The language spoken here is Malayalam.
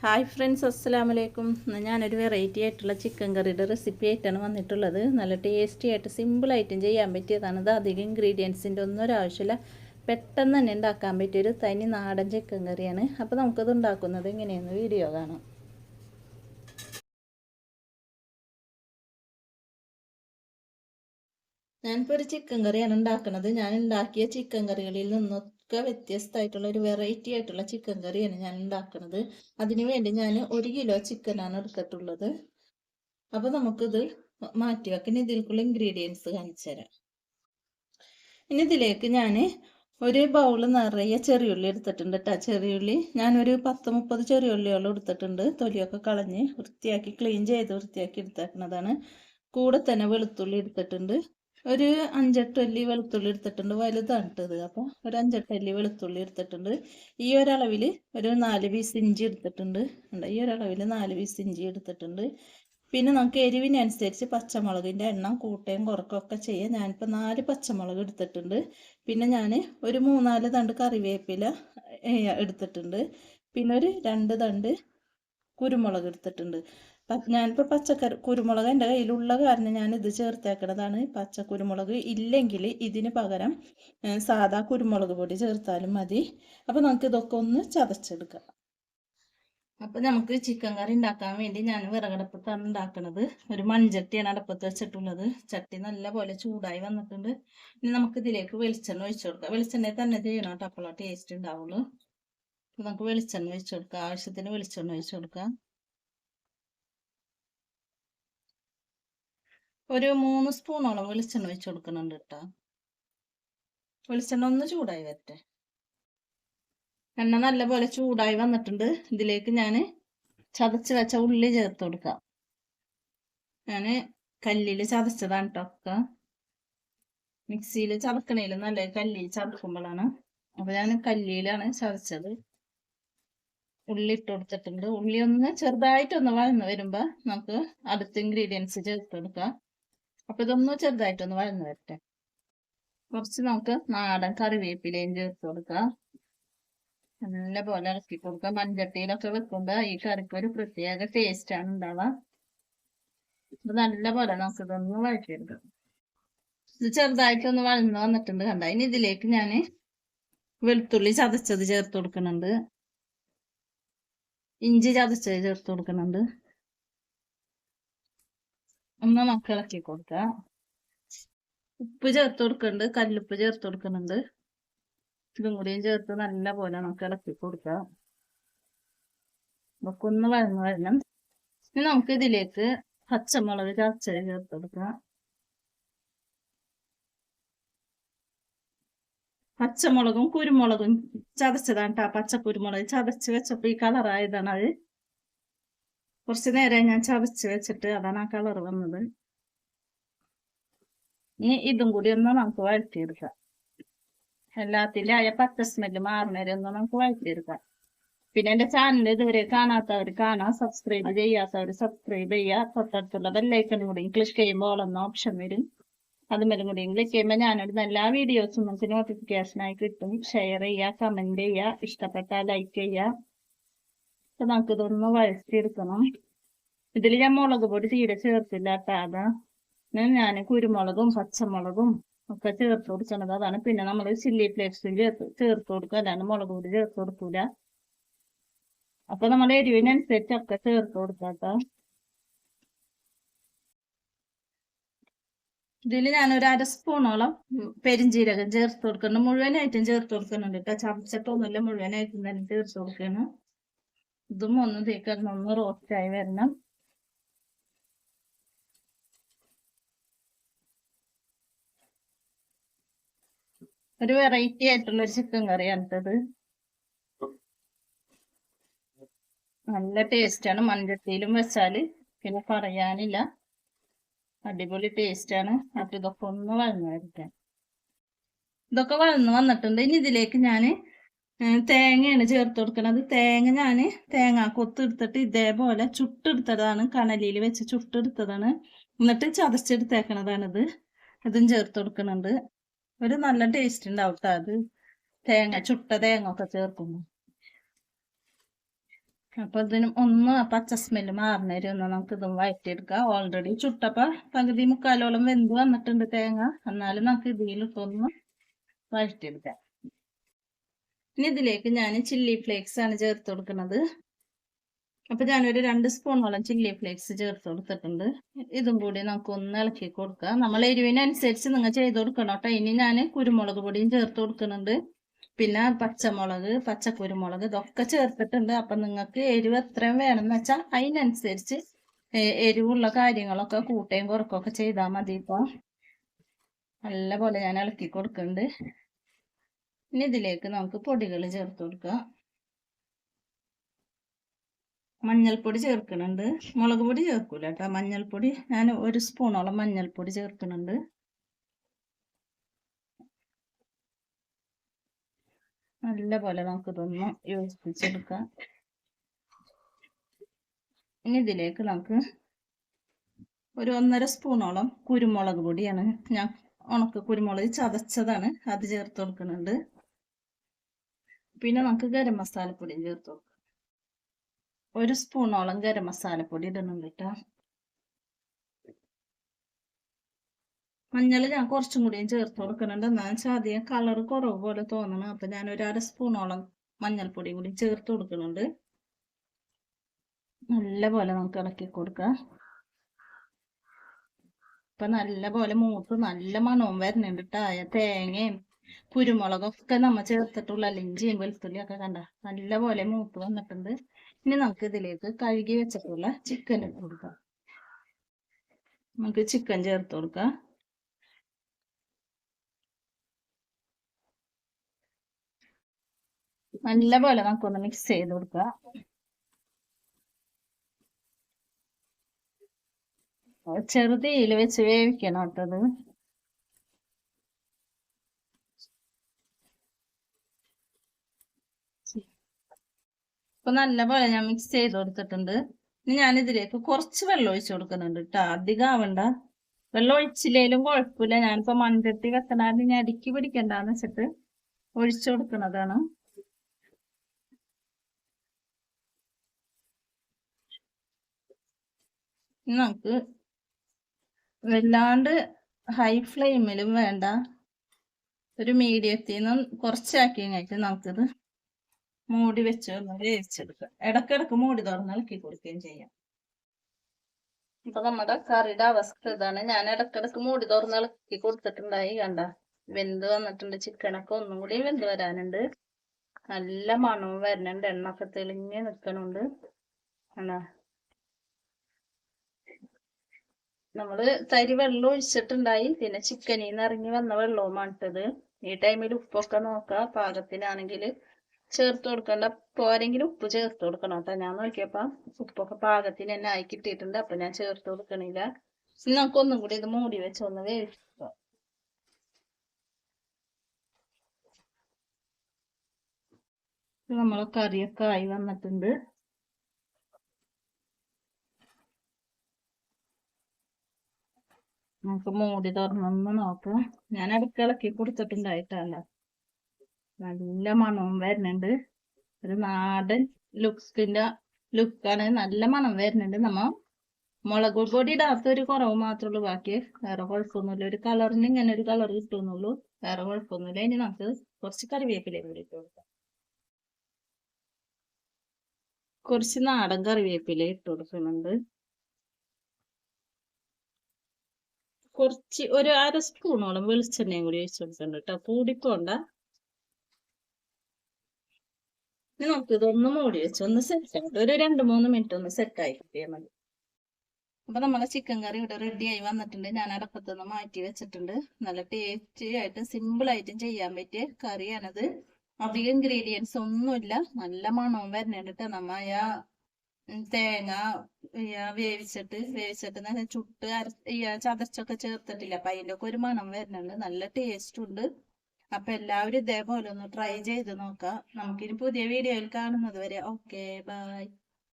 ഹായ് ഫ്രണ്ട്സ്, അസ്സലാമു അലൈക്കും. ഞാനൊരു വെറൈറ്റി ആയിട്ടുള്ള ചിക്കൻ കറിയുടെ റെസിപ്പി ആയിട്ടാണ് വന്നിട്ടുള്ളത്. നല്ല ടേസ്റ്റി ആയിട്ട് സിമ്പിളായിട്ടും ചെയ്യാൻ പറ്റിയതാണ്. ഇത് അധികം ഇൻഗ്രീഡിയൻസിൻ്റെ ഒന്നും ഒരാവശ്യമില്ല. പെട്ടെന്ന് തന്നെ ഉണ്ടാക്കാൻ പറ്റിയൊരു തനി നാടൻ ചിക്കൻ കറിയാണ്. അപ്പോൾ നമുക്കത് ഉണ്ടാക്കുന്നത് എങ്ങനെയെന്ന് വീഡിയോ കാണാം. ഞാനിപ്പോൾ ഒരു ചിക്കൻ കറിയാണ് ഉണ്ടാക്കുന്നത്. ഞാൻ ഉണ്ടാക്കിയ ചിക്കൻ കറികളിൽ നിന്നൊക്കെ വ്യത്യസ്തമായിട്ടുള്ള ഒരു വെറൈറ്റി ആയിട്ടുള്ള ചിക്കൻ കറിയാണ് ഞാൻ ഉണ്ടാക്കുന്നത്. അതിനു വേണ്ടി ഞാൻ 1 കിലോ ചിക്കനാണ് എടുത്തിട്ടുള്ളത്. അപ്പോൾ നമുക്കിത് മാറ്റി വെക്കാൻ ഇതിലേക്കുള്ള ഇൻഗ്രീഡിയൻസ് കാണിച്ചു തരാം. ഇനി ഇതിലേക്ക് ഞാൻ ഒരു ബൗൾ നിറയെ ചെറിയുള്ളി എടുത്തിട്ടുണ്ട് കേട്ടോ. ചെറിയുള്ളി ഞാനൊരു 10-30 ചെറിയുള്ളിയോളം എടുത്തിട്ടുണ്ട്. തൊലിയൊക്കെ കളഞ്ഞ് വൃത്തിയാക്കി ക്ലീൻ ചെയ്ത് വൃത്തിയാക്കി എടുത്തേക്കുന്നതാണ്. കൂടെ തന്നെ വെളുത്തുള്ളി എടുത്തിട്ടുണ്ട്. ഒരു 5-8 അല്ലി വെളുത്തുള്ളി എടുത്തിട്ടുണ്ട്. വലുതാണിട്ടത്. അപ്പോൾ ഒരു 5-8 അല്ലി വെളുത്തുള്ളി എടുത്തിട്ടുണ്ട്. ഈ ഒരളവിൽ ഒരു 4 പീസ് ഇഞ്ചി എടുത്തിട്ടുണ്ട്. ഈ ഒരളവിൽ 4 പീസ് ഇഞ്ചി എടുത്തിട്ടുണ്ട്. പിന്നെ നമുക്ക് എരിവിനനുസരിച്ച് പച്ചമുളകിൻ്റെ എണ്ണം കൂട്ടുകയും കുറക്കുകയൊക്കെ ചെയ്യാം. ഞാനിപ്പോൾ 4 പച്ചമുളക് എടുത്തിട്ടുണ്ട്. പിന്നെ ഞാൻ ഒരു 3-4 തണ്ട് കറിവേപ്പില എടുത്തിട്ടുണ്ട്. പിന്നെ ഒരു 2 തണ്ട് കുരുമുളക് എടുത്തിട്ടുണ്ട്. ഞാനിപ്പോൾ കുരുമുളക് എൻ്റെ കയ്യിലുള്ള കാരണം ഞാൻ ഇത് ചേർത്തേക്കുന്നതാണ്. പച്ച കുരുമുളക് ഇല്ലെങ്കിൽ ഇതിന് പകരം സാധാ കുരുമുളക് പൊടി ചേർത്താലും മതി. അപ്പോൾ നമുക്ക് ഇതൊക്കെ ഒന്ന് ചതച്ചെടുക്കാം. അപ്പോൾ നമുക്ക് ചിക്കൻ കറി ഉണ്ടാക്കാൻ വേണ്ടി ഞാൻ വിറകടുപ്പത്താണ് ഉണ്ടാക്കുന്നത്. ഒരു മൺചട്ടിയാണ് അടുപ്പത്ത് വെച്ചിട്ടുള്ളത്. ചട്ടി നല്ല പോലെ ചൂടായി വന്നിട്ടുണ്ട്. ഇനി നമുക്ക് ഇതിലേക്ക് വെളിച്ചെണ്ണ ഒഴിച്ചു കൊടുക്കാം. വെളിച്ചെണ്ണയിൽ തന്നെ ചെയ്യണം കേട്ടോ, അപ്പോഴാണ് ടേസ്റ്റ് ഉണ്ടാവുള്ളൂ. നമുക്ക് വെളിച്ചെണ്ണ ഒഴിച്ചു കൊടുക്കാം. ആവശ്യത്തിന് വെളിച്ചെണ്ണ ഒഴിച്ചു കൊടുക്കാം. ഒരു 3 സ്പൂണോളം വെളിച്ചെണ്ണ ഒഴിച്ചു കൊടുക്കുന്നുണ്ട് കേട്ടോ. വെളിച്ചെണ്ണ ഒന്ന് ചൂടായി വരട്ടെ. എണ്ണ നല്ലപോലെ ചൂടായി വന്നിട്ടുണ്ട്. ഇതിലേക്ക് ഞാൻ ചതച്ച് വെച്ച ഉള്ളി ചേർത്ത് കൊടുക്കാം. ഞാൻ കല്ലിൽ ചതച്ചതാണ് കേട്ടോ. മിക്സിയിൽ ചതക്കണേൽ നല്ല കല്ലിൽ ചതക്കുമ്പോഴാണ്. അപ്പോൾ ഞാൻ കല്ലിയിലാണ് ചതച്ചത്. ഉള്ളി ഇട്ട് കൊടുത്തിട്ടുണ്ട്. ഉള്ളി ഒന്ന് ചെറുതായിട്ടൊന്ന് വഴന്ന് വരുമ്പോൾ നമുക്ക് അടുത്ത ഇൻഗ്രീഡിയൻസ് ചേർത്ത് കൊടുക്കാം. അപ്പോൾ ഇതൊന്ന് ചെറുതായിട്ടൊന്ന് വഴന്ന് വരട്ടെ. കുറച്ച് നമുക്ക് നാടൻ കറിവേപ്പിലയും ചേർത്ത് കൊടുക്കാം. നല്ല പോലെ ഇറക്കി കൊടുക്കാം. മൺചട്ടിയിലൊക്കെ വെക്കുമ്പോൾ ഈ കറിക്ക് ഒരു പ്രത്യേക ടേസ്റ്റാണ് ഉണ്ടാവുക. ഇത് നല്ല പോലെ നമുക്ക് ഇതൊന്ന് വഴറ്റിയെടുക്കാം. ഇത് ചെറുതായിട്ടൊന്ന് വഴന്ന് വന്നിട്ടുണ്ട് കണ്ട. ഇനി ഇതിലേക്ക് ഞാൻ വെളുത്തുള്ളി ചതച്ചത് ചേർത്ത് കൊടുക്കുന്നുണ്ട്. ഇഞ്ചി ചതച്ചത് ചേർത്ത് കൊടുക്കുന്നുണ്ട്. ഒന്ന് നമുക്ക് ഇളക്കി കൊടുക്കാം. ഉപ്പ് ചേർത്ത് കൊടുക്കുന്നുണ്ട്. കല്ലുപ്പ് ചേർത്ത് കൊടുക്കുന്നുണ്ട്. ഇതും കൂടിയും ചേർത്ത് നല്ല പോലെ നമുക്ക് ഇളക്കി കൊടുക്കാം. നമുക്ക് ഒന്ന് വഴന്ന് വരണം. ഇനി നമുക്ക് ഇതിലേക്ക് പച്ചമുളക് ചതച്ചത് ചേർത്ത് കൊടുക്കാം. പച്ചമുളകും കുരുമുളകും ചതച്ചതാണ് കേട്ടോ. പച്ചക്കുരുമുളക് ചതച്ച് വെച്ചപ്പോൾ ഈ കളറായതാണ്. അത് കുറച്ച് നേരം ഞാൻ ചതച്ച് വെച്ചിട്ട് അതാണ് ആ കളർ വന്നത്. ഇനി ഇതും കൂടി ഒന്ന് നമുക്ക് വഴറ്റിയെടുക്കാം. എല്ലാത്തിലും ആയ പച്ച സ്മെല്ല് മാറുന്നവരെ ഒന്ന് നമുക്ക് വഴറ്റിയെടുക്കാം. പിന്നെ എൻ്റെ ചാനൽ ഇതുവരെ കാണാത്തവർ കാണാം, സബ്സ്ക്രൈബ് ചെയ്യാത്തവർ സബ്സ്ക്രൈബ് ചെയ്യുക. തൊട്ടടുത്തുള്ള ബെല്ലൈക്കൺ കൂടി ക്ലിക്ക് ചെയ്യുമ്പോൾ എന്ന ഓപ്ഷൻ വരും. അതുമേലും കൂടി ക്ലിക്ക് ചെയ്യുമ്പോൾ ഞാനിടുന്ന എല്ലാ വീഡിയോസും നമുക്ക് നോട്ടിഫിക്കേഷനായി കിട്ടും. ഷെയർ ചെയ്യുക, കമൻറ്റ് ചെയ്യുക, ഇഷ്ടപ്പെട്ടാൽ ലൈക്ക് ചെയ്യുക. അപ്പൊ നമുക്കിതൊന്ന് വഴറ്റിയെടുക്കണം. ഇതിൽ ഞാൻ മുളക് പൊടി തീരെ ചേർത്തില്ല കേട്ടോ. അതാ ഞാൻ കുരുമുളകും പച്ചമുളകും ഒക്കെ ചേർത്ത് കൊടുക്കുന്നത് അതാണ്. പിന്നെ നമ്മൾ ചില്ലി ഫ്ലേക്സ് ചേർത്ത് കൊടുക്കുക, അല്ലാണ്ട് മുളക് പൊടി ചേർത്ത് കൊടുക്കൂല. അപ്പൊ നമ്മൾ എരിവിനനുസരിച്ചൊക്കെ ചേർത്ത് കൊടുക്കാം കേട്ടോ. ഇതിൽ ഞാനൊരു 1/2 സ്പൂണോളം പെരിഞ്ജീരകം ചേർത്ത് കൊടുക്കണം. മുഴുവനായിട്ടും ചേർത്ത് കൊടുക്കുന്നുണ്ട് കേട്ടോ. ചതച്ചിട്ടൊന്നുമില്ല, മുഴുവനായിട്ടും തന്നെ ചേർത്ത് കൊടുക്കണം. ഇതും ഒന്ന് തേക്കണം, ഒന്ന് റോസ്റ്റായി വരണം. ഒരു വെറൈറ്റി ആയിട്ടുള്ള ഒരു ചിക്കൻ കറിയാണ് ഇത്. നല്ല ടേസ്റ്റാണ്. മൺചട്ടിയിലും വെച്ചാല് പിന്നെ പറയാനില്ല, അടിപൊളി ടേസ്റ്റാണ്. അപ്പൊ ഇതൊക്കെ ഒന്ന് വഴന്ന് വരട്ടെ. ഇതൊക്കെ വഴന്ന് വന്നിട്ടുണ്ട്. ഇനി ഇതിലേക്ക് ഞാൻ തേങ്ങയാണ് ചേർത്ത് കൊടുക്കുന്നത്. തേങ്ങ കൊത്തെടുത്തിട്ട് ഇതേപോലെ ചുട്ടെടുത്തതാണ്, കണലിൽ വെച്ച് ചുട്ടെടുത്തതാണ്. എന്നിട്ട് ചതച്ചെടുത്തേക്കണതാണിത്. ഇതും ചേർത്ത് കൊടുക്കുന്നുണ്ട്. ഒരു നല്ല ടേസ്റ്റ് ഉണ്ടാവും കേട്ടോ അത്, ചുട്ട തേങ്ങ ഒക്കെ ചേർക്കുന്നു. അപ്പൊ ഇതിനും ഒന്ന് പച്ച സ്മെല്ല് മാറുന്നവരെ ഒന്ന് നമുക്ക് ഇതും വഴറ്റിയെടുക്കാം. ഓൾറെഡി ചുട്ടപ്പ പകുതി മുക്കാലോളം വെന്ത് വന്നിട്ടുണ്ട് തേങ്ങ. എന്നാലും നമുക്ക് ഇതിലിട്ടൊന്ന് വഴറ്റിയെടുക്കാം. ഇനി ഇതിലേക്ക് ഞാൻ ചില്ലി ഫ്ലേക്സ് ആണ് ചേർത്ത് കൊടുക്കുന്നത്. അപ്പൊ ഞാനൊരു 2 സ്പൂണോളം ചില്ലി ഫ്ലേക്സ് ചേർത്ത് കൊടുത്തിട്ടുണ്ട്. ഇതും കൂടി നമുക്ക് ഒന്ന് ഇളക്കി കൊടുക്കാം. നമ്മൾ എരിവിനനുസരിച്ച് നിങ്ങൾ ചെയ്ത് കൊടുക്കണം കേട്ടോ. ഇനി ഞാൻ കുരുമുളക് പൊടിയും ചേർത്ത് കൊടുക്കുന്നുണ്ട്. പിന്നെ പച്ചമുളക്, പച്ചക്കുരുമുളക് ഇതൊക്കെ ചേർത്തിട്ടുണ്ട്. അപ്പൊ നിങ്ങൾക്ക് എരിവ് എത്രയും വേണമെന്ന് വെച്ചാൽ അതിനനുസരിച്ച് എരിവുള്ള കാര്യങ്ങളൊക്കെ കൂട്ടുകയും കുറക്കുകയൊക്കെ ചെയ്താൽ മതി. ഇപ്പൊ നല്ലപോലെ ഞാൻ ഇളക്കി കൊടുക്കുന്നുണ്ട്. ഇനി ഇതിലേക്ക് നമുക്ക് പൊടികൾ ചേർത്ത് കൊടുക്കാം. മഞ്ഞൾപ്പൊടി ചേർക്കുന്നുണ്ട്. മുളക് പൊടി ചേർക്കൂല കേട്ടോ. മഞ്ഞൾപ്പൊടി ഞാൻ 1 സ്പൂണോളം മഞ്ഞൾപ്പൊടി ചേർക്കുന്നുണ്ട്. നല്ലപോലെ നമുക്കിതൊന്ന് യോജിപ്പിച്ചെടുക്കാം. ഇനി ഇതിലേക്ക് നമുക്ക് ഒരു 1.5 സ്പൂണോളം കുരുമുളക് പൊടിയാണ്. ഞാൻ ഉണക്ക കുരുമുളക് ചതച്ചതാണ്, അത് ചേർത്ത് കൊടുക്കുന്നുണ്ട്. പിന്നെ നമുക്ക് ഗരം മസാലപ്പൊടിയും ചേർത്ത് കൊടുക്കാം. 1 സ്പൂണോളം ഗരം മസാലപ്പൊടി ഇടുന്നുണ്ട് കേട്ടോ. മഞ്ഞൾ ഞാൻ കുറച്ചും കൂടിയും ചേർത്ത് കൊടുക്കുന്നുണ്ട്. എന്നാലും വെച്ചാൽ അധികം കളർ കുറവ് പോലെ തോന്നണം. അപ്പൊ ഞാൻ ഒരു 1/2 സ്പൂണോളം മഞ്ഞൾപ്പൊടിയും കൂടി ചേർത്ത് കൊടുക്കുന്നുണ്ട്. നല്ലപോലെ നമുക്ക് ഇളക്കി കൊടുക്കാം. ഇപ്പൊ നല്ലപോലെ മൂത്ത് നല്ല മണവും വരുന്നുണ്ട് കേട്ടോ. തേങ്ങയും കുരുമുളകൊക്കെ നമ്മൾ ചേർത്തിട്ടുള്ള ഇഞ്ചിയും വെളുത്തുള്ളിയും ഒക്കെ കണ്ട നല്ലപോലെ മൂത്ത് വന്നിട്ടുണ്ട്. ഇനി നമുക്ക് ഇതിലേക്ക് കഴുകി വെച്ചിട്ടുള്ള ചിക്കൻ ഇട്ട് കൊടുക്കാം. നമുക്ക് ചിക്കൻ ചേർത്ത് കൊടുക്കാം. നല്ലപോലെ നമുക്കൊന്ന് മിക്സ് ചെയ്ത് കൊടുക്കാം. ചെറുതീയിൽ വെച്ച് വേവിക്കണം കേട്ടത്. ഇപ്പൊ നല്ലപോലെ ഞാൻ മിക്സ് ചെയ്ത് കൊടുത്തിട്ടുണ്ട്. ഇനി ഞാൻ ഇതിലേക്ക് കുറച്ച് വെള്ളം ഒഴിച്ചു കൊടുക്കുന്നുണ്ട് കേട്ടോ. അധികം ആവണ്ട. വെള്ളം ഒഴിച്ചില്ലേലും കുഴപ്പമില്ല. ഞാനിപ്പോ മൺചട്ടി വെക്കണാണ്ട് ഞാൻ അടുക്കി പിടിക്കണ്ടെന്ന് വെച്ചിട്ട് ഒഴിച്ചു കൊടുക്കുന്നതാണ്. നമുക്ക് വല്ലാണ്ട് ഹൈ ഫ്ലെയിമിലും വേണ്ട, ഒരു മീഡിയത്തിൽ നിന്നും കുറച്ചാക്കി കഴിഞ്ഞിട്ട് നമുക്കിത് മൂടി വെച്ച് ഒന്ന് വേവിച്ചെടുക്കാം. ഇടക്കിടക്ക് മൂടി തുറന്ന് ഇളക്കി കൊടുക്കുകയും ചെയ്യാം. ഇപ്പൊ നമ്മുടെ കറിയുടെ അവസ്ഥ ഇതാണ്. ഞാൻ ഇടക്കിടക്ക് മൂടി തുറന്ന് ഇളക്കി കൊടുത്തിട്ടുണ്ടായി. കണ്ട വെന്ത് വന്നിട്ടുണ്ട്. ചിക്കനൊക്കെ ഒന്നും കൂടി വെന്ത് വരാനുണ്ട്. നല്ല മണവും വരുന്നുണ്ട്. എണ്ണൊക്കെ തെളിഞ്ഞ് നിൽക്കണുണ്ട്. കണ്ടാ നമ്മള് തരി വെള്ളം ഒഴിച്ചിട്ടുണ്ടായി. പിന്നെ ചിക്കനിൽ നിന്ന് ഇറങ്ങി വന്ന വെള്ളവുമാണ് ഇട്ടത്. ഈ ടൈമിൽ ഉപ്പൊക്കെ നോക്കാം. പാകത്തിനാണെങ്കിൽ ചേർത്ത് കൊടുക്കണ്ട. പോരെങ്കിലും ഉപ്പ് ചേർത്ത് കൊടുക്കണം കേട്ടോ. ഞാൻ നോക്കിയപ്പോ ഉപ്പൊക്കെ പാകത്തിന് തന്നെ ആയി കിട്ടിയിട്ടുണ്ട്. അപ്പൊ ഞാൻ ചേർത്ത് കൊടുക്കണില്ല. നമുക്കൊന്നും കൂടി ഇത് മൂടി വെച്ച് ഒന്ന് വേവിക്കാം. നമ്മളെ കറിയൊക്കെ ആയി വന്നിട്ടുണ്ട്. നമുക്ക് മൂടി തുറന്നൊന്ന് നോക്കാം. ഞാൻ ഇളക്കി കൊടുത്തിട്ടുണ്ടായിട്ടല്ല. നല്ല മണവും വരുന്നുണ്ട്. ഒരു നാടൻ ലുക്കാണ്. നല്ല മണം വരുന്നുണ്ട്. നമ്മ മുളക് പൊടി ഇടാത്തൊരു കുറവ് മാത്രമേ ഉള്ളൂ. ബാക്കി വേറെ കുഴപ്പമൊന്നുമില്ല. ഒരു കളറിന് ഇങ്ങനെ ഒരു കളർ കിട്ടുന്നുള്ളൂ. വേറെ കുഴപ്പമൊന്നുമില്ല. ഇനി നമുക്ക് കുറച്ച് കറിവേപ്പില കൂടി ഇട്ട് കൊടുക്കാം. കുറച്ച് നാടൻ കറിവേപ്പില ഇട്ട് കൊടുക്കുന്നുണ്ട്. കുറച്ച് ഒരു 1/2 സ്പൂണോളം വെളിച്ചെണ്ണയും കൂടി ഒഴിച്ചു കൊടുക്കുന്നുണ്ട് കേട്ടോ. കൂടിപ്പോണ്ട. ഇനി നമുക്ക് ഇതൊന്ന് മൂടി വെച്ച് ഒന്ന് സെറ്റ് ആയിട്ട് ഒരു 2-3 മിനിറ്റ് ഒന്ന് സെറ്റ് ആയി കിട്ടിയാൽ മതി. അപ്പൊ നമ്മളെ ചിക്കൻ കറി ഇവിടെ റെഡി ആയി വന്നിട്ടുണ്ട്. ഞാൻ അടപ്പത്തുനിന്ന് മാറ്റി വെച്ചിട്ടുണ്ട്. നല്ല ടേസ്റ്റി ആയിട്ട് സിമ്പിൾ ആയിട്ടും ചെയ്യാൻ പറ്റിയ കറിയാണത്. അധികം ഇൻഗ്രീഡിയൻസ് ഒന്നുമില്ല. നല്ല മണവും വരുന്നുണ്ട്. നമ്മ തേങ്ങ വേവിച്ചിട്ട് ചുട്ട് ചതച്ചൊക്കെ ചേർത്തിട്ടില്ല. അപ്പൊ അതിന്റെ ഒക്കെ ഒരു മണം വരുന്നുണ്ട്. നല്ല ടേസ്റ്റ് ഉണ്ട്. അപ്പൊ എല്ലാവരും ഇതേപോലെ ഒന്ന് ട്രൈ ചെയ്ത് നോക്കാം. നമുക്കിനി പുതിയ വീഡിയോയിൽ കാണുന്നത് വരെ ഓക്കെ ബൈ.